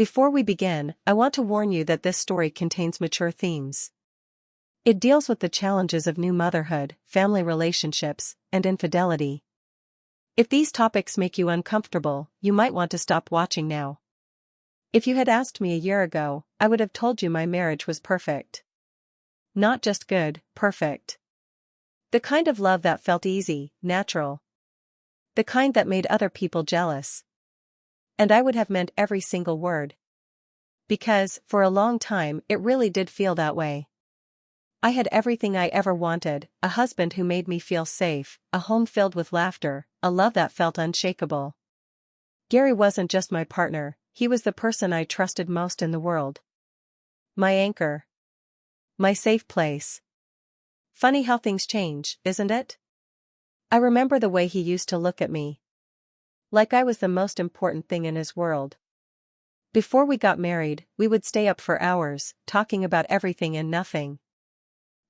Before we begin, I want to warn you that this story contains mature themes. It deals with the challenges of new motherhood, family relationships, and infidelity. If these topics make you uncomfortable, you might want to stop watching now. If you had asked me a year ago, I would have told you my marriage was perfect. Not just good, perfect. The kind of love that felt easy, natural. The kind that made other people jealous. And I would have meant every single word. Because, for a long time, it really did feel that way. I had everything I ever wanted, a husband who made me feel safe, a home filled with laughter, a love that felt unshakable. Gary wasn't just my partner, he was the person I trusted most in the world. My anchor. My safe place. Funny how things change, isn't it? I remember the way he used to look at me. Like I was the most important thing in his world. Before we got married, we would stay up for hours, talking about everything and nothing.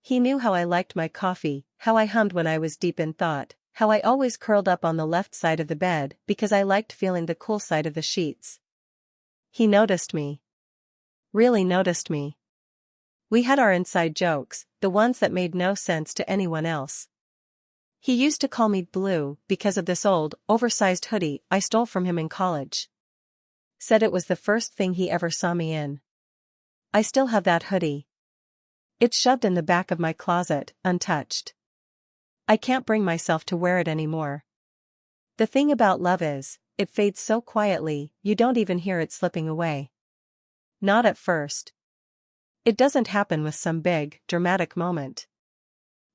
He knew how I liked my coffee, how I hummed when I was deep in thought, how I always curled up on the left side of the bed because I liked feeling the cool side of the sheets. He noticed me. Really noticed me. We had our inside jokes, the ones that made no sense to anyone else. He used to call me Blue because of this old, oversized hoodie I stole from him in college. Said it was the first thing he ever saw me in. I still have that hoodie. It's shoved in the back of my closet, untouched. I can't bring myself to wear it anymore. The thing about love is, it fades so quietly, you don't even hear it slipping away. Not at first. It doesn't happen with some big, dramatic moment.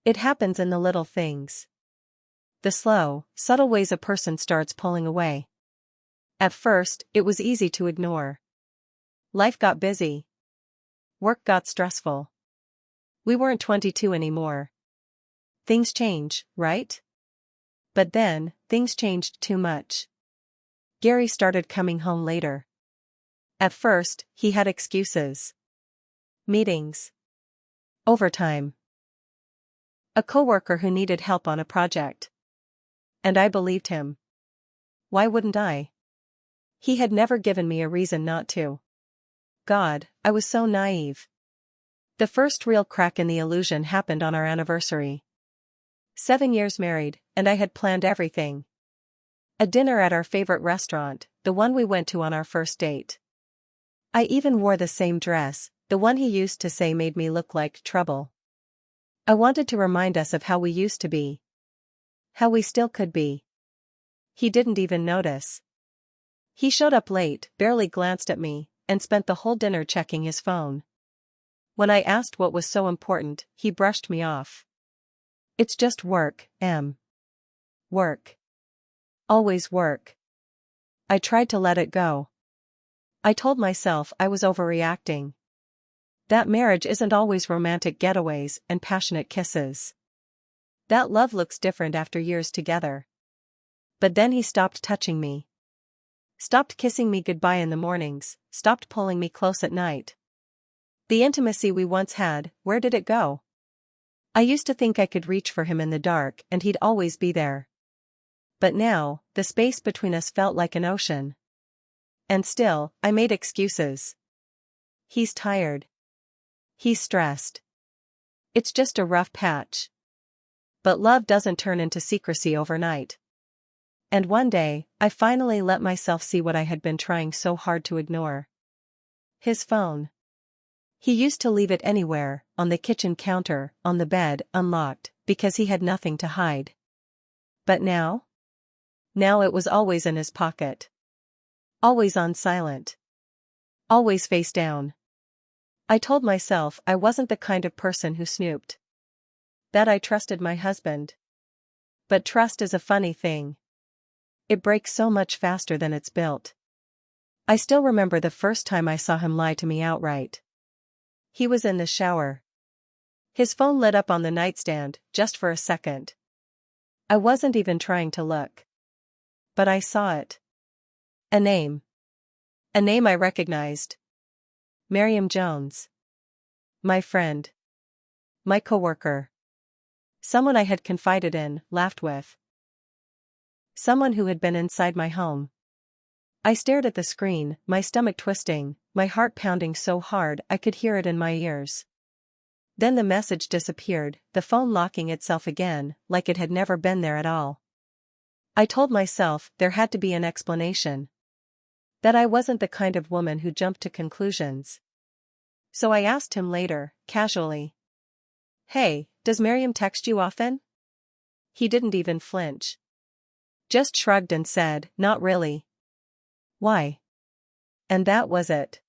It happens in the little things. The slow, subtle ways a person starts pulling away. At first, it was easy to ignore. Life got busy. Work got stressful. We weren't 22 anymore. Things change, right? But then, things changed too much. Gary started coming home later. At first, he had excuses. Meetings. Overtime. A coworker who needed help on a project. And I believed him. Why wouldn't I? He had never given me a reason not to. God, I was so naive. The first real crack in the illusion happened on our anniversary. 7 years married, and I had planned everything. A dinner at our favorite restaurant, the one we went to on our first date. I even wore the same dress, the one he used to say made me look like trouble. I wanted to remind us of how we used to be. How we still could be. He didn't even notice. He showed up late, barely glanced at me, and spent the whole dinner checking his phone. When I asked what was so important, he brushed me off. It's just work, Em. Work. Always work. I tried to let it go. I told myself I was overreacting. That marriage isn't always romantic getaways and passionate kisses. That love looks different after years together. But then he stopped touching me. Stopped kissing me goodbye in the mornings, stopped pulling me close at night. The intimacy we once had, where did it go? I used to think I could reach for him in the dark and he'd always be there. But now, the space between us felt like an ocean. And still, I made excuses. He's tired. He's stressed. It's just a rough patch. But love doesn't turn into secrecy overnight. And one day, I finally let myself see what I had been trying so hard to ignore. His phone. He used to leave it anywhere, on the kitchen counter, on the bed, unlocked, because he had nothing to hide. But now? Now it was always in his pocket. Always on silent. Always face down. I told myself I wasn't the kind of person who snooped. That I trusted my husband. But trust is a funny thing. It breaks so much faster than it's built. I still remember the first time I saw him lie to me outright. He was in the shower. His phone lit up on the nightstand, just for a second. I wasn't even trying to look. But I saw it. A name. A name I recognized. Miriam Jones. My friend. My coworker. Someone I had confided in, laughed with. Someone who had been inside my home. I stared at the screen, my stomach twisting, my heart pounding so hard I could hear it in my ears. Then the message disappeared, the phone locking itself again, like it had never been there at all. I told myself there had to be an explanation. That I wasn't the kind of woman who jumped to conclusions. So I asked him later, casually. Hey, does Miriam text you often? He didn't even flinch. Just shrugged and said, not really. Why? And that was it.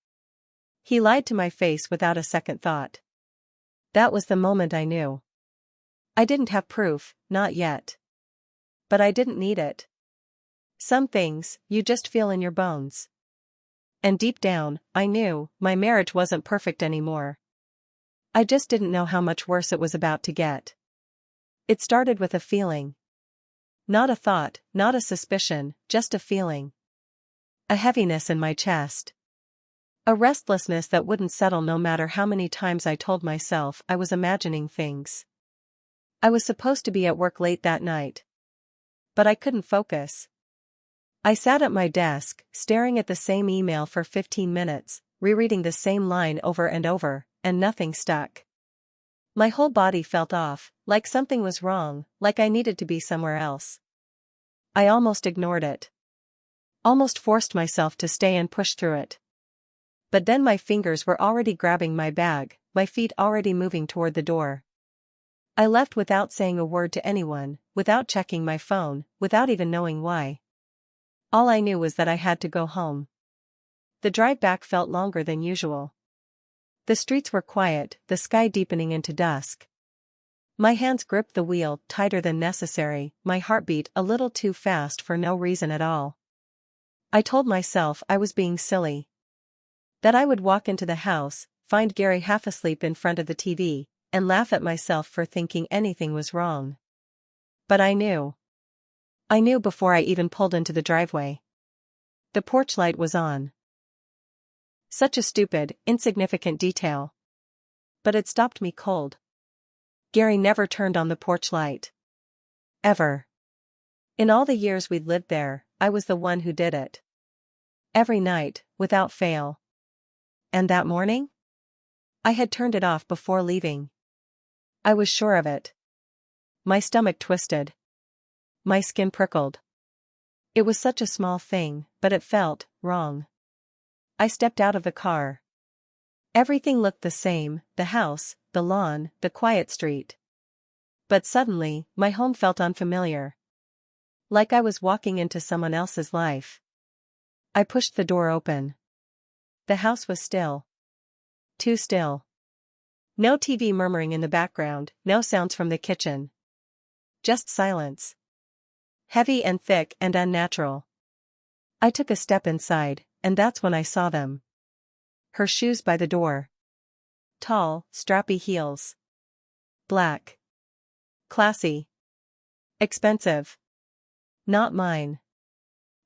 He lied to my face without a second thought. That was the moment I knew. I didn't have proof, not yet. But I didn't need it. Some things, you just feel in your bones. And deep down, I knew, my marriage wasn't perfect anymore. I just didn't know how much worse it was about to get. It started with a feeling. Not a thought, not a suspicion, just a feeling. A heaviness in my chest. A restlessness that wouldn't settle no matter how many times I told myself I was imagining things. I was supposed to be at work late that night. But I couldn't focus. I sat at my desk, staring at the same email for 15 minutes, rereading the same line over and over, and nothing stuck. My whole body felt off, like something was wrong, like I needed to be somewhere else. I almost ignored it. Almost forced myself to stay and push through it. But then my fingers were already grabbing my bag, my feet already moving toward the door. I left without saying a word to anyone, without checking my phone, without even knowing why. All I knew was that I had to go home. The drive back felt longer than usual. The streets were quiet, the sky deepening into dusk. My hands gripped the wheel tighter than necessary, my heartbeat a little too fast for no reason at all. I told myself I was being silly. That I would walk into the house, find Gary half asleep in front of the TV, and laugh at myself for thinking anything was wrong. But I knew. I knew before I even pulled into the driveway. The porch light was on. Such a stupid, insignificant detail. But it stopped me cold. Gary never turned on the porch light. Ever. In all the years we'd lived there, I was the one who did it. Every night, without fail. And that morning? I had turned it off before leaving. I was sure of it. My stomach twisted. My skin prickled. It was such a small thing, but it felt wrong. I stepped out of the car. Everything looked the same, the house, the lawn, the quiet street. But suddenly, my home felt unfamiliar. Like I was walking into someone else's life. I pushed the door open. The house was still. Too still. No TV murmuring in the background, no sounds from the kitchen. Just silence. Heavy and thick and unnatural. I took a step inside, and that's when I saw them. Her shoes by the door. Tall, strappy heels. Black. Classy. Expensive. Not mine.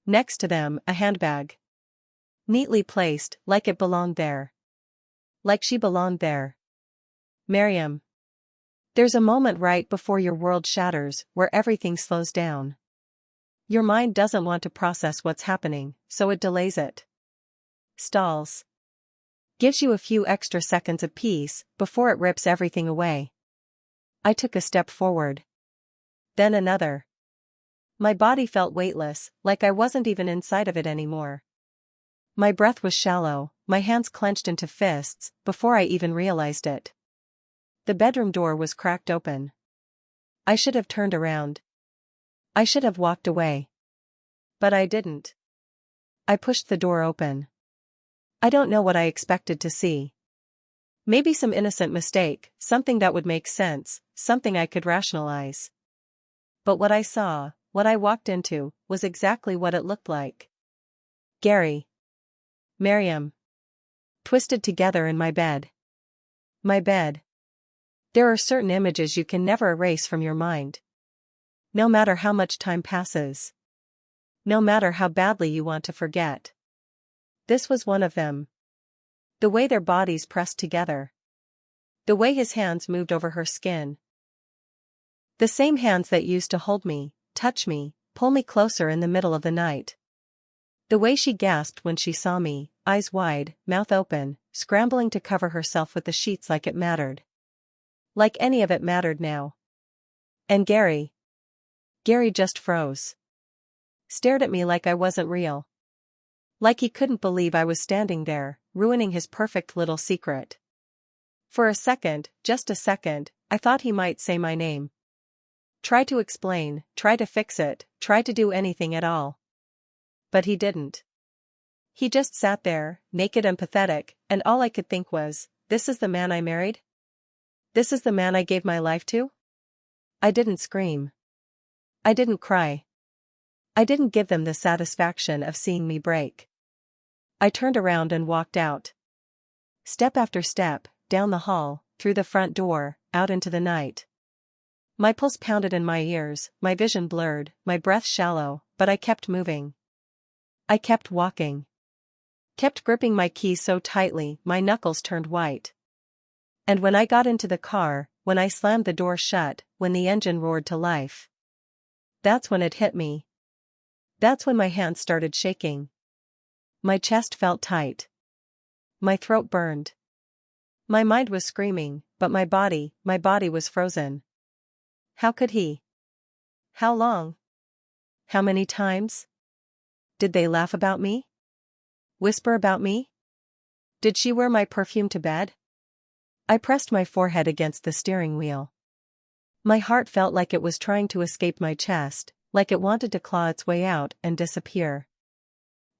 Next to them, a handbag. Neatly placed, like it belonged there. Like she belonged there. Miriam. There's a moment right before your world shatters, where everything slows down. Your mind doesn't want to process what's happening, so it delays it. Stalls. Gives you a few extra seconds of peace, before it rips everything away. I took a step forward. Then another. My body felt weightless, like I wasn't even inside of it anymore. My breath was shallow, my hands clenched into fists, before I even realized it. The bedroom door was cracked open. I should have turned around. I should have walked away. But I didn't. I pushed the door open. I don't know what I expected to see. Maybe some innocent mistake, something that would make sense, something I could rationalize. But what I saw, what I walked into, was exactly what it looked like. Gary. Miriam. Twisted together in my bed. My bed. There are certain images you can never erase from your mind. No matter how much time passes. No matter how badly you want to forget. This was one of them. The way their bodies pressed together. The way his hands moved over her skin. The same hands that used to hold me, touch me, pull me closer in the middle of the night. The way she gasped when she saw me, eyes wide, mouth open, scrambling to cover herself with the sheets like it mattered. Like any of it mattered now. And Gary just froze. Stared at me like I wasn't real. Like he couldn't believe I was standing there, ruining his perfect little secret. For a second, just a second, I thought he might say my name. Try to explain, try to fix it, try to do anything at all. But he didn't. He just sat there, naked and pathetic, and all I could think was, this is the man I married? This is the man I gave my life to? I didn't scream. I didn't cry. I didn't give them the satisfaction of seeing me break. I turned around and walked out. Step after step, down the hall, through the front door, out into the night. My pulse pounded in my ears, my vision blurred, my breath shallow, but I kept moving. I kept walking. Kept gripping my keys so tightly, my knuckles turned white. And when I got into the car, when I slammed the door shut, when the engine roared to life. That's when it hit me. That's when my hands started shaking. My chest felt tight. My throat burned. My mind was screaming, but my body was frozen. How could he? How long? How many times? Did they laugh about me? Whisper about me? Did she wear my perfume to bed? I pressed my forehead against the steering wheel. My heart felt like it was trying to escape my chest, like it wanted to claw its way out and disappear.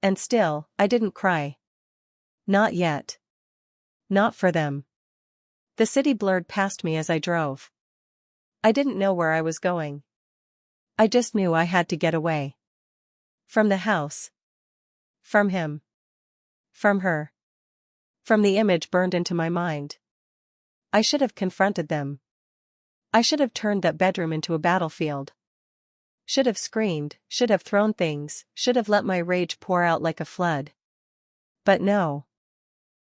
And still, I didn't cry. Not yet. Not for them. The city blurred past me as I drove. I didn't know where I was going. I just knew I had to get away. From the house. From him. From her. From the image burned into my mind. I should have confronted them. I should have turned that bedroom into a battlefield. Should have screamed, should have thrown things, should have let my rage pour out like a flood. But no.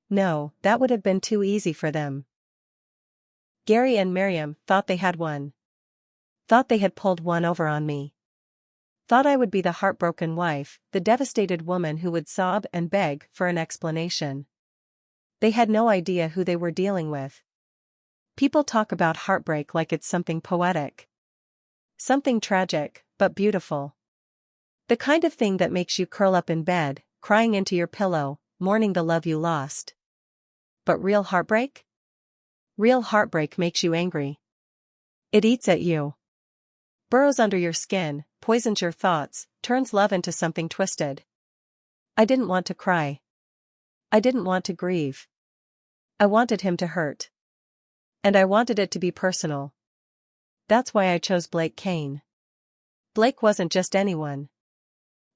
No, that would have been too easy for them. Gary and Miriam thought they had won. Thought they had pulled one over on me. Thought I would be the heartbroken wife, the devastated woman who would sob and beg for an explanation. They had no idea who they were dealing with. People talk about heartbreak like it's something poetic. Something tragic, but beautiful. The kind of thing that makes you curl up in bed, crying into your pillow, mourning the love you lost. But real heartbreak? Real heartbreak makes you angry. It eats at you. Burrows under your skin, poisons your thoughts, turns love into something twisted. I didn't want to cry. I didn't want to grieve. I wanted him to hurt. And I wanted it to be personal. That's why I chose Blake Kane. Blake wasn't just anyone.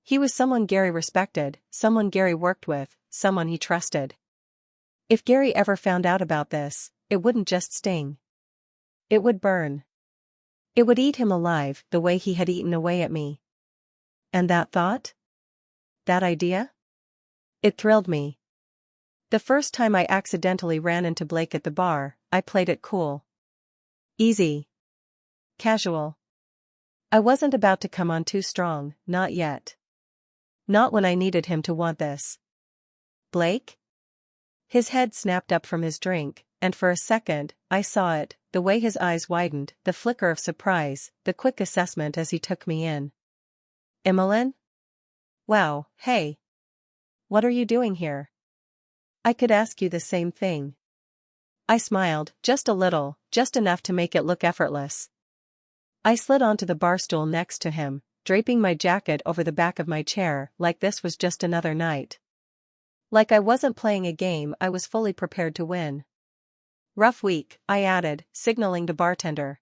He was someone Gary respected, someone Gary worked with, someone he trusted. If Gary ever found out about this, it wouldn't just sting. It would burn. It would eat him alive the way he had eaten away at me. And that thought? That idea? It thrilled me. The first time I accidentally ran into Blake at the bar, I played it cool. Easy. Casual. I wasn't about to come on too strong, not yet. Not when I needed him to want this. Blake? His head snapped up from his drink, and for a second, I saw it, the way his eyes widened, the flicker of surprise, the quick assessment as he took me in. Emmeline? Wow, hey. What are you doing here? I could ask you the same thing. I smiled, just a little, just enough to make it look effortless. I slid onto the bar stool next to him, draping my jacket over the back of my chair like this was just another night. Like I wasn't playing a game I was fully prepared to win. Rough week, I added, signaling the bartender.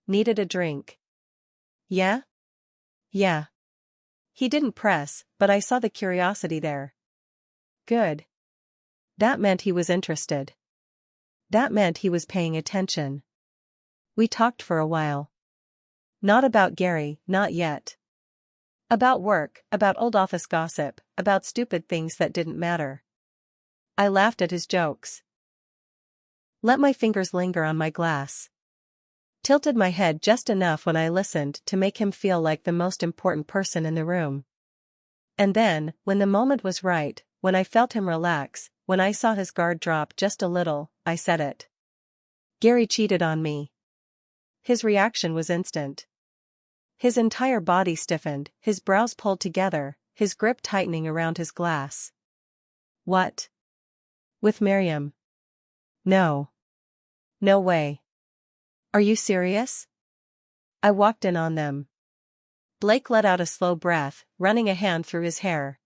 Needed a drink. Yeah? Yeah. He didn't press, but I saw the curiosity there. Good. That meant he was interested. That meant he was paying attention. We talked for a while. Not about Gary, not yet. About work, about old office gossip, about stupid things that didn't matter. I laughed at his jokes. Let my fingers linger on my glass. Tilted my head just enough when I listened to make him feel like the most important person in the room. And then, when the moment was right, when I felt him relax, when I saw his guard drop just a little, I said it. Gary cheated on me. His reaction was instant. His entire body stiffened, his brows pulled together, his grip tightening around his glass. What? With Miriam? No. No way. Are you serious? I walked in on them. Blake let out a slow breath, running a hand through his hair.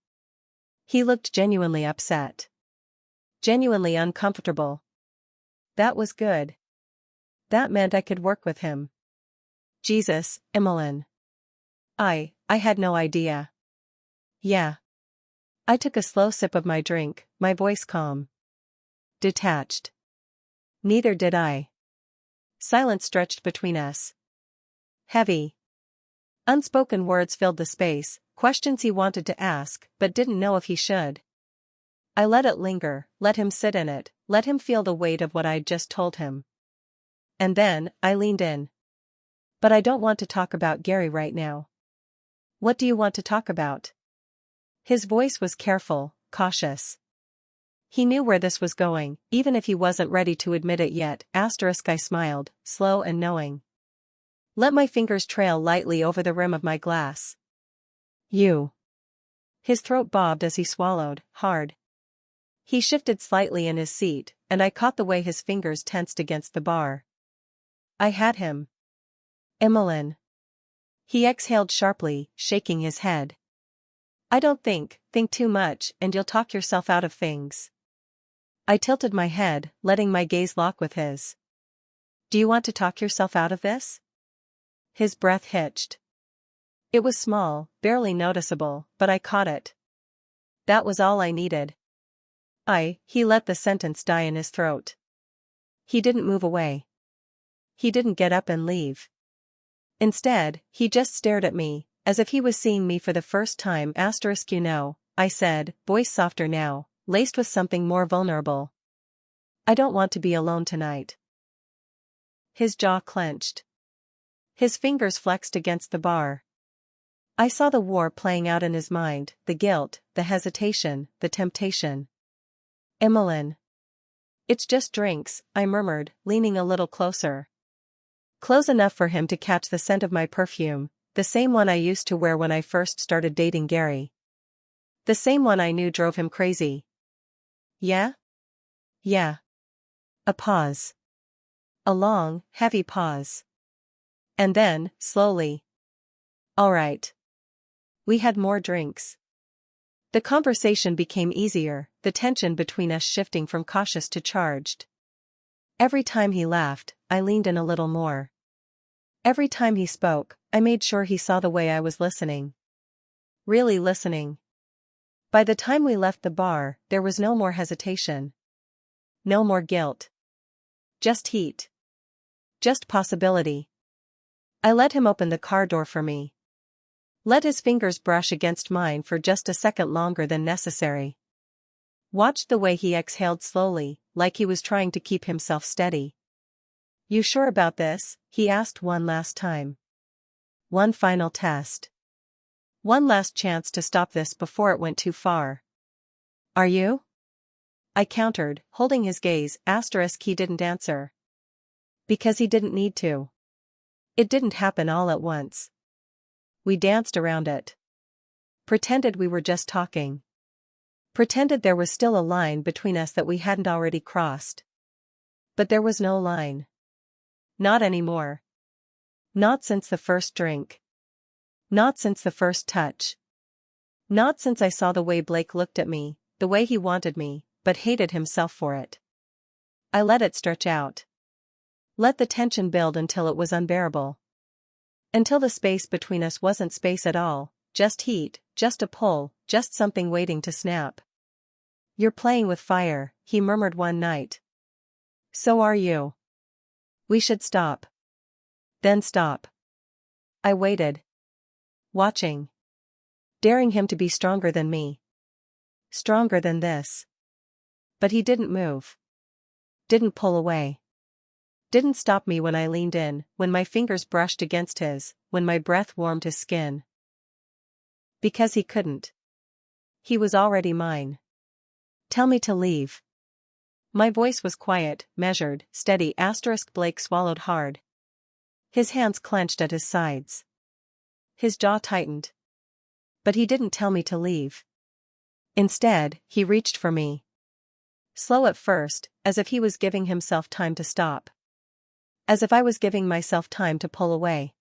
He looked genuinely upset. Genuinely uncomfortable. That was good. That meant I could work with him. Jesus, Emmeline. I had no idea. Yeah. I took a slow sip of my drink, my voice calm. Detached. Neither did I. Silence stretched between us. Heavy. Unspoken words filled the space, questions he wanted to ask, but didn't know if he should. I let it linger, let him sit in it, let him feel the weight of what I'd just told him. And then, I leaned in. But I don't want to talk about Gary right now. What do you want to talk about? His voice was careful, cautious. He knew where this was going, even if he wasn't ready to admit it yet. I smiled, slow and knowing. Let my fingers trail lightly over the rim of my glass. You. His throat bobbed as he swallowed, hard. He shifted slightly in his seat, and I caught the way his fingers tensed against the bar. I had him. Emmeline. He exhaled sharply, shaking his head. I don't think too much, and you'll talk yourself out of things. I tilted my head, letting my gaze lock with his. Do you want to talk yourself out of this? His breath hitched. It was small, barely noticeable, but I caught it. That was all I needed. He let the sentence die in his throat. He didn't move away. He didn't get up and leave. Instead, he just stared at me, as if he was seeing me for the first time. You know, I said, voice softer now, laced with something more vulnerable. I don't want to be alone tonight. His jaw clenched. His fingers flexed against the bar. I saw the war playing out in his mind, the guilt, the hesitation, the temptation. Emmeline. It's just drinks, I murmured, leaning a little closer. Close enough for him to catch the scent of my perfume, the same one I used to wear when I first started dating Gary. The same one I knew drove him crazy. Yeah? Yeah. A pause. A long, heavy pause. And then, slowly. All right. We had more drinks. The conversation became easier, the tension between us shifting from cautious to charged. Every time he laughed, I leaned in a little more. Every time he spoke, I made sure he saw the way I was listening. Really listening. By the time we left the bar, there was no more hesitation. No more guilt. Just heat. Just possibility. I let him open the car door for me. Let his fingers brush against mine for just a second longer than necessary. Watched the way he exhaled slowly, like he was trying to keep himself steady. You sure about this? He asked one last time. One final test. One last chance to stop this before it went too far. Are you? I countered, holding his gaze. He didn't answer. Because he didn't need to. It didn't happen all at once. We danced around it. Pretended we were just talking. Pretended there was still a line between us that we hadn't already crossed. But there was no line. Not anymore. Not since the first drink. Not since the first touch. Not since I saw the way Blake looked at me, the way he wanted me, but hated himself for it. I let it stretch out. Let the tension build until it was unbearable. Until the space between us wasn't space at all, just heat, just a pull, just something waiting to snap. You're playing with fire, he murmured one night. So are you. We should stop. Then stop. I waited. Watching. Daring him to be stronger than me. Stronger than this. But he didn't move. Didn't pull away. Didn't stop me when I leaned in, when my fingers brushed against his, when my breath warmed his skin. Because he couldn't. He was already mine. Tell me to leave. My voice was quiet, measured, steady. Blake swallowed hard. His hands clenched at his sides. His jaw tightened. But he didn't tell me to leave. Instead, he reached for me. Slow at first, as if he was giving himself time to stop. As if I was giving myself time to pull away.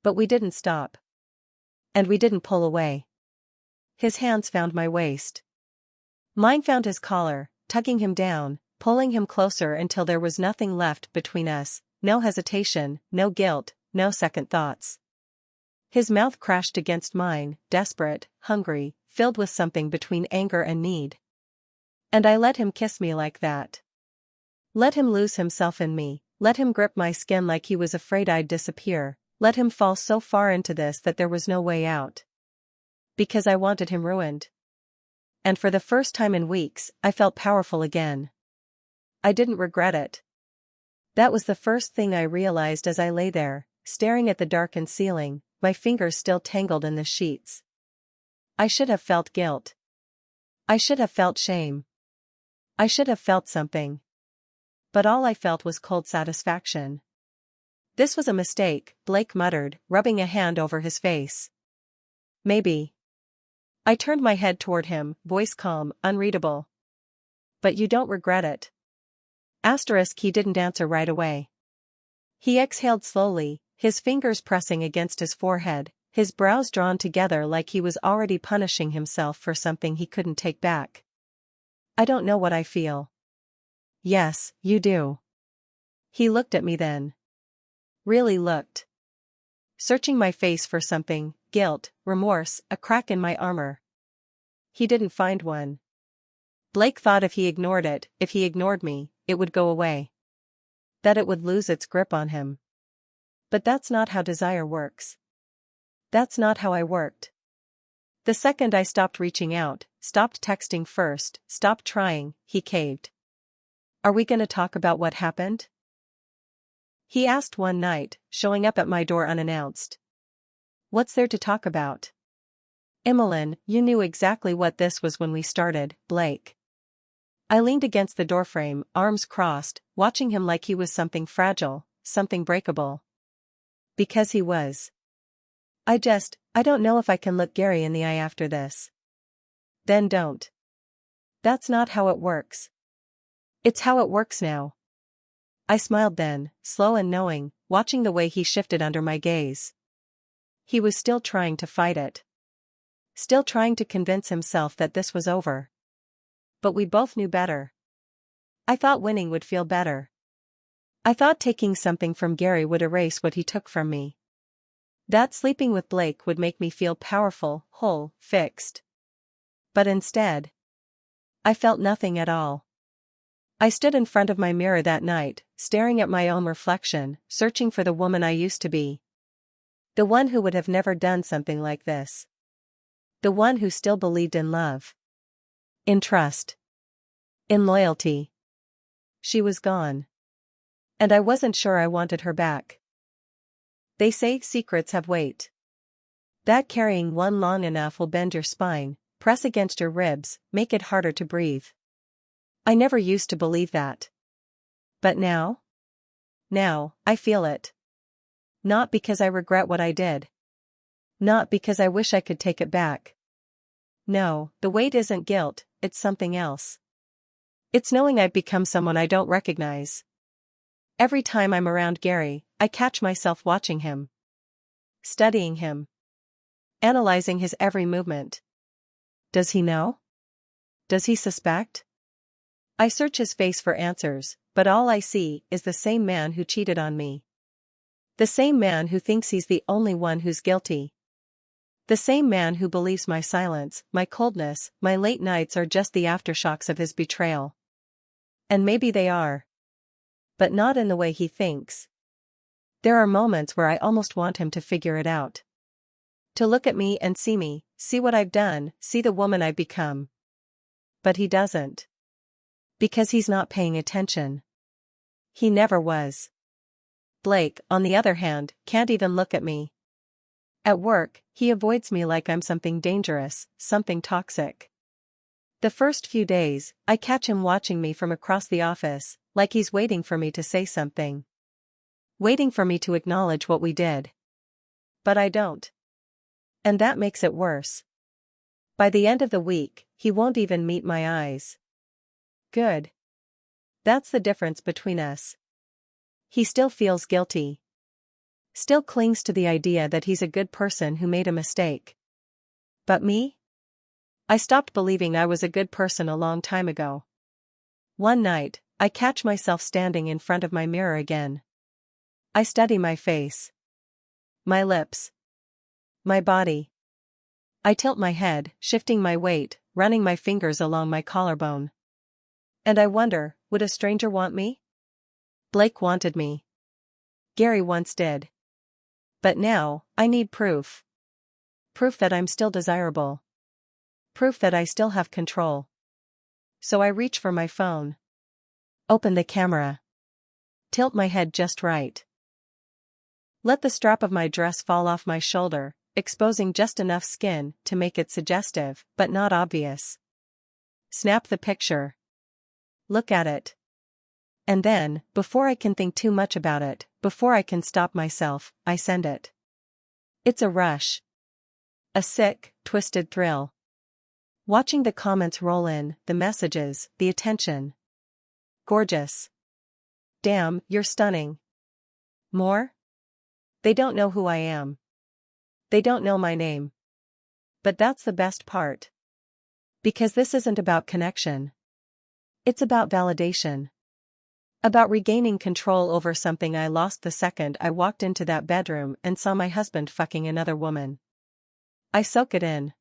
But we didn't stop. And we didn't pull away. His hands found my waist. Mine found his collar, tugging him down, pulling him closer until there was nothing left between us, no hesitation, no guilt, no second thoughts. His mouth crashed against mine, desperate, hungry, filled with something between anger and need. And I let him kiss me like that. Let him lose himself in me, let him grip my skin like he was afraid I'd disappear, let him fall so far into this that there was no way out. Because I wanted him ruined. And for the first time in weeks, I felt powerful again. I didn't regret it. That was the first thing I realized as I lay there, staring at the darkened ceiling, my fingers still tangled in the sheets. I should have felt guilt. I should have felt shame. I should have felt something. But all I felt was cold satisfaction. This was a mistake, Blake muttered, rubbing a hand over his face. Maybe. I turned my head toward him, voice calm, unreadable. But you don't regret it. He didn't answer right away. He exhaled slowly, his fingers pressing against his forehead, his brows drawn together like he was already punishing himself for something he couldn't take back. I don't know what I feel. Yes, you do. He looked at me then. Really looked. Searching my face for something, guilt, remorse, a crack in my armor. He didn't find one. Blake thought if he ignored it, if he ignored me, it would go away. That it would lose its grip on him. But that's not how desire works. That's not how I worked. The second I stopped reaching out, stopped texting first, stopped trying, he caved. Are we gonna talk about what happened? He asked one night, showing up at my door unannounced. What's there to talk about? Emmeline, you knew exactly what this was when we started, Blake. I leaned against the doorframe, arms crossed, watching him like he was something fragile, something breakable. Because he was. I don't know if I can look Gary in the eye after this. Then don't. That's not how it works. It's how it works now. I smiled then, slow and knowing, watching the way he shifted under my gaze. He was still trying to fight it. Still trying to convince himself that this was over. But we both knew better. I thought winning would feel better. I thought taking something from Gary would erase what he took from me. That sleeping with Blake would make me feel powerful, whole, fixed. But instead, I felt nothing at all. I stood in front of my mirror that night, staring at my own reflection, searching for the woman I used to be. The one who would have never done something like this. The one who still believed in love. In trust. In loyalty. She was gone. And I wasn't sure I wanted her back. They say secrets have weight. That carrying one long enough will bend your spine, press against your ribs, make it harder to breathe. I never used to believe that. But now? Now, I feel it. Not because I regret what I did. Not because I wish I could take it back. No, the weight isn't guilt, it's something else. It's knowing I've become someone I don't recognize. Every time I'm around Gary, I catch myself watching him. Studying him. Analyzing his every movement. Does he know? Does he suspect? I search his face for answers, but all I see is the same man who cheated on me. The same man who thinks he's the only one who's guilty. The same man who believes my silence, my coldness, my late nights are just the aftershocks of his betrayal. And maybe they are. But not in the way he thinks. There are moments where I almost want him to figure it out. To look at me, see what I've done, see the woman I've become. But he doesn't. Because he's not paying attention. He never was. Blake, on the other hand, can't even look at me. At work, he avoids me like I'm something dangerous, something toxic. The first few days, I catch him watching me from across the office, like he's waiting for me to say something. Waiting for me to acknowledge what we did. But I don't. And that makes it worse. By the end of the week, he won't even meet my eyes. Good. That's the difference between us. He still feels guilty. Still clings to the idea that he's a good person who made a mistake. But me? I stopped believing I was a good person a long time ago. One night, I catch myself standing in front of my mirror again. I study my face. My lips. My body. I tilt my head, shifting my weight, running my fingers along my collarbone. And I wonder, would a stranger want me? Blake wanted me. Gary once did. But now, I need proof. Proof that I'm still desirable. Proof that I still have control. So I reach for my phone. Open the camera. Tilt my head just right. Let the strap of my dress fall off my shoulder, exposing just enough skin to make it suggestive, but not obvious. Snap the picture. Look at it. And then, before I can think too much about it, before I can stop myself, I send it. It's a rush. A sick, twisted thrill. Watching the comments roll in, the messages, the attention. Gorgeous. Damn, you're stunning. More? They don't know who I am. They don't know my name. But that's the best part. Because this isn't about connection. It's about validation. About regaining control over something I lost the second I walked into that bedroom and saw my husband fucking another woman. I soak it in.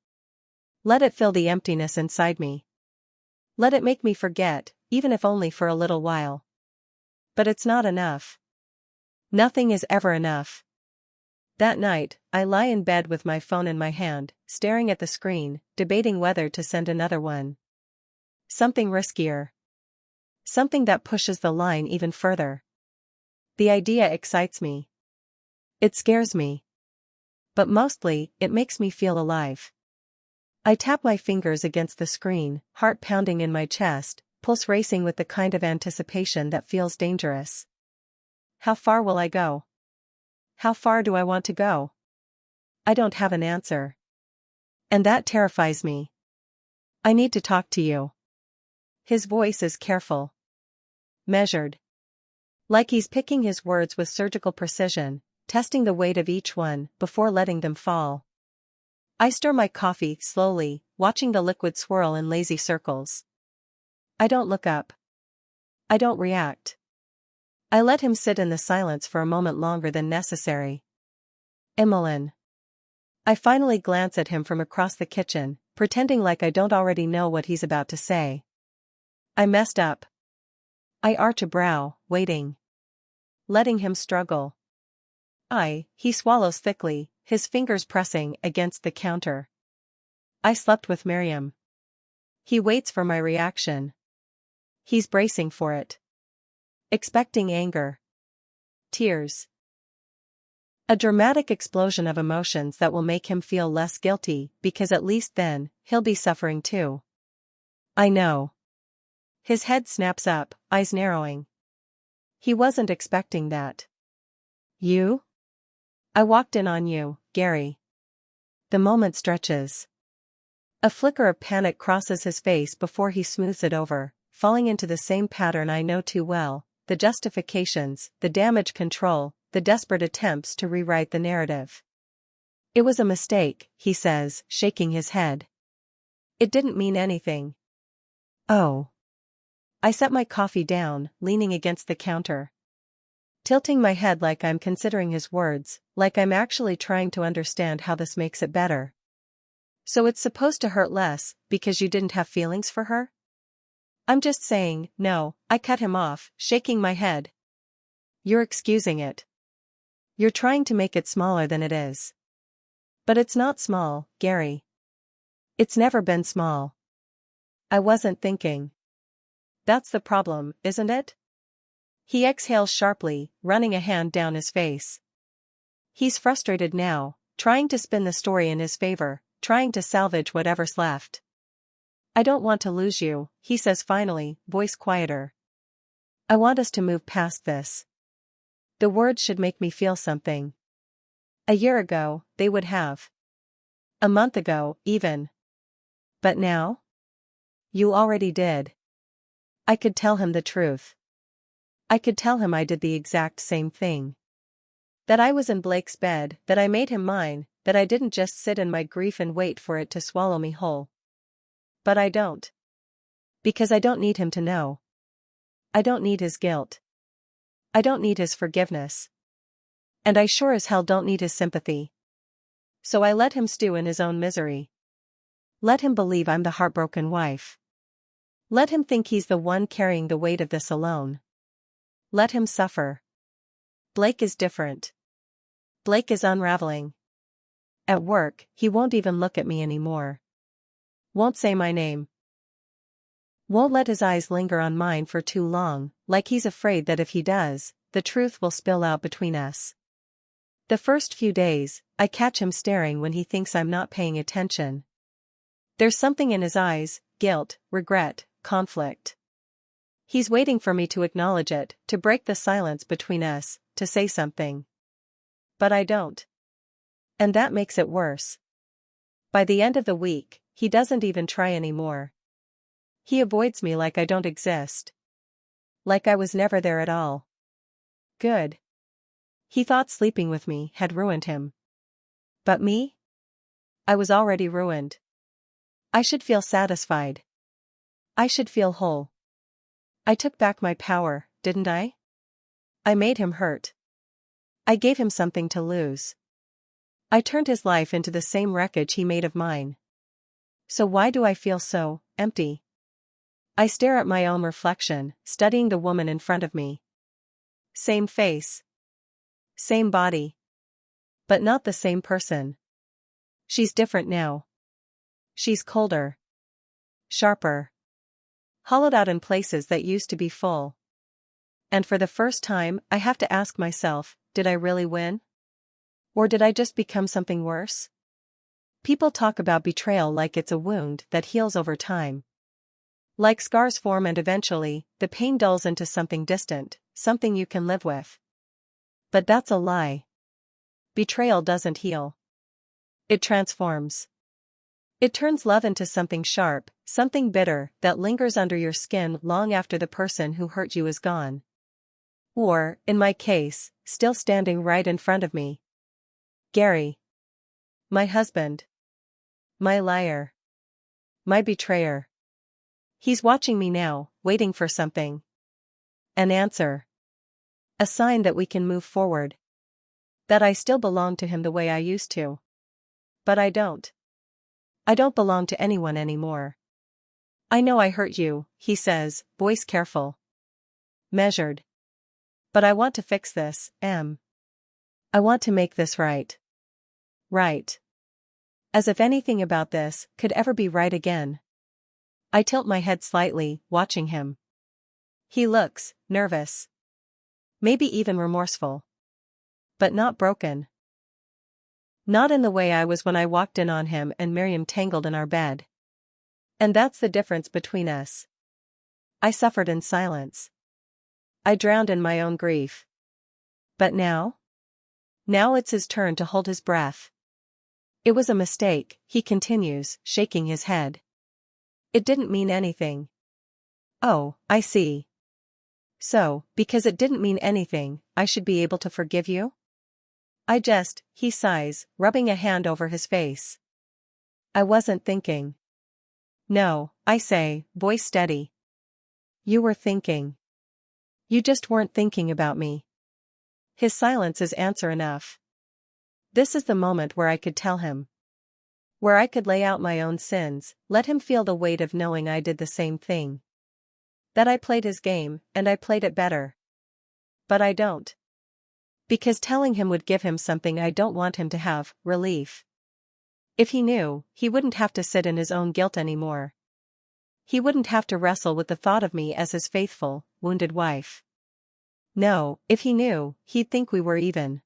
Let it fill the emptiness inside me. Let it make me forget, even if only for a little while. But it's not enough. Nothing is ever enough. That night, I lie in bed with my phone in my hand, staring at the screen, debating whether to send another one. Something riskier. Something that pushes the line even further. The idea excites me. It scares me. But mostly, it makes me feel alive. I tap my fingers against the screen, heart pounding in my chest, pulse racing with the kind of anticipation that feels dangerous. How far will I go? How far do I want to go? I don't have an answer. And that terrifies me. I need to talk to you. His voice is careful. Measured. Like he's picking his words with surgical precision, testing the weight of each one before letting them fall. I stir my coffee slowly, watching the liquid swirl in lazy circles. I don't look up. I don't react. I let him sit in the silence for a moment longer than necessary. Emmeline. I finally glance at him from across the kitchen, pretending like I don't already know what he's about to say. I messed up. I arch a brow, waiting. Letting him struggle. He swallows thickly, his fingers pressing against the counter. I slept with Miriam. He waits for my reaction. He's bracing for it. Expecting anger. Tears. A dramatic explosion of emotions that will make him feel less guilty, because at least then, he'll be suffering too. I know. His head snaps up, eyes narrowing. He wasn't expecting that. You? I walked in on you, Gary. The moment stretches. A flicker of panic crosses his face before he smooths it over, falling into the same pattern I know too well, the justifications, the damage control, the desperate attempts to rewrite the narrative. It was a mistake, he says, shaking his head. It didn't mean anything. Oh. I set my coffee down, leaning against the counter. Tilting my head like I'm considering his words, like I'm actually trying to understand how this makes it better. So it's supposed to hurt less, because you didn't have feelings for her? I'm just saying, no, I cut him off, shaking my head. You're excusing it. You're trying to make it smaller than it is. But it's not small, Gary. It's never been small. I wasn't thinking. That's the problem, isn't it? He exhales sharply, running a hand down his face. He's frustrated now, trying to spin the story in his favor, trying to salvage whatever's left. I don't want to lose you, he says finally, voice quieter. I want us to move past this. The words should make me feel something. A year ago, they would have. A month ago, even. But now? You already did. I could tell him the truth. I could tell him I did the exact same thing. That I was in Blake's bed, that I made him mine, that I didn't just sit in my grief and wait for it to swallow me whole. But I don't. Because I don't need him to know. I don't need his guilt. I don't need his forgiveness. And I sure as hell don't need his sympathy. So I let him stew in his own misery. Let him believe I'm the heartbroken wife. Let him think he's the one carrying the weight of this alone. Let him suffer. Blake is different. Blake is unraveling. At work, he won't even look at me anymore. Won't say my name. Won't let his eyes linger on mine for too long, like he's afraid that if he does, the truth will spill out between us. The first few days, I catch him staring when he thinks I'm not paying attention. There's something in his eyes, guilt, regret, conflict. He's waiting for me to acknowledge it, to break the silence between us, to say something. But I don't. And that makes it worse. By the end of the week, he doesn't even try anymore. He avoids me like I don't exist. Like I was never there at all. Good. He thought sleeping with me had ruined him. But me? I was already ruined. I should feel satisfied. I should feel whole. I took back my power, didn't I? I made him hurt. I gave him something to lose. I turned his life into the same wreckage he made of mine. So why do I feel so empty? I stare at my own reflection, studying the woman in front of me. Same face. Same body. But not the same person. She's different now. She's colder. Sharper. Hollowed out in places that used to be full. And for the first time, I have to ask myself, did I really win? Or did I just become something worse? People talk about betrayal like it's a wound that heals over time. Like scars form and eventually, the pain dulls into something distant, something you can live with. But that's a lie. Betrayal doesn't heal. It transforms. It turns love into something sharp, something bitter, that lingers under your skin long after the person who hurt you is gone. Or, in my case, still standing right in front of me. Gary. My husband. My liar. My betrayer. He's watching me now, waiting for something. An answer. A sign that we can move forward. That I still belong to him the way I used to. But I don't. I don't belong to anyone anymore. I know I hurt you, he says, voice careful. Measured. But I want to fix this, Em. I want to make this right. Right. As if anything about this could ever be right again. I tilt my head slightly, watching him. He looks nervous. Maybe even remorseful. But not broken. Not in the way I was when I walked in on him and Miriam tangled in our bed. And that's the difference between us. I suffered in silence. I drowned in my own grief. But now? Now it's his turn to hold his breath. It was a mistake, he continues, shaking his head. It didn't mean anything. Oh, I see. So, because it didn't mean anything, I should be able to forgive you? He sighs, rubbing a hand over his face. I wasn't thinking. No, I say, voice steady. You were thinking. You just weren't thinking about me. His silence is answer enough. This is the moment where I could tell him. Where I could lay out my own sins, let him feel the weight of knowing I did the same thing. That I played his game, and I played it better. But I don't. Because telling him would give him something I don't want him to have, relief. If he knew, he wouldn't have to sit in his own guilt anymore. He wouldn't have to wrestle with the thought of me as his faithful, wounded wife. No, if he knew, he'd think we were even.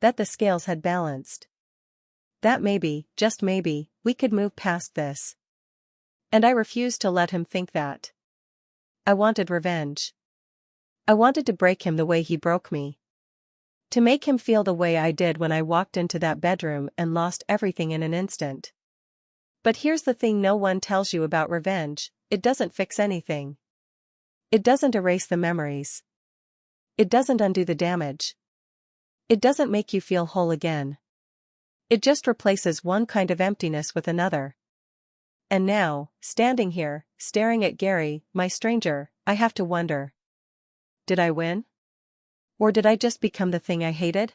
That the scales had balanced. that maybe, just maybe, we could move past this. And I refused to let him think that. I wanted revenge. I wanted to break him the way he broke me. To make him feel the way I did when I walked into that bedroom and lost everything in an instant. But here's the thing no one tells you about revenge: it doesn't fix anything. It doesn't erase the memories. It doesn't undo the damage. It doesn't make you feel whole again. It just replaces one kind of emptiness with another. And now, standing here, staring at Gary, my stranger, I have to wonder. Did I win? Or did I just become the thing I hated?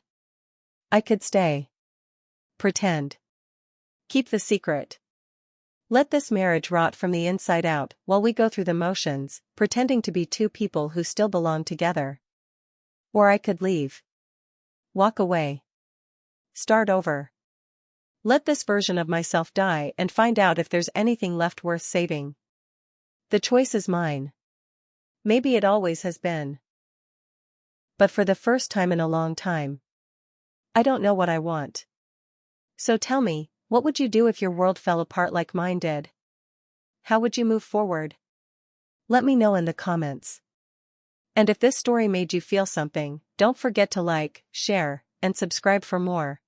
I could stay. Pretend. Keep the secret. Let this marriage rot from the inside out while we go through the motions, pretending to be two people who still belong together. Or I could leave. Walk away. Start over. Let this version of myself die and find out if there's anything left worth saving. The choice is mine. Maybe it always has been. But for the first time in a long time, I don't know what I want. So tell me, what would you do if your world fell apart like mine did? How would you move forward? Let me know in the comments. And if this story made you feel something, don't forget to like, share, and subscribe for more.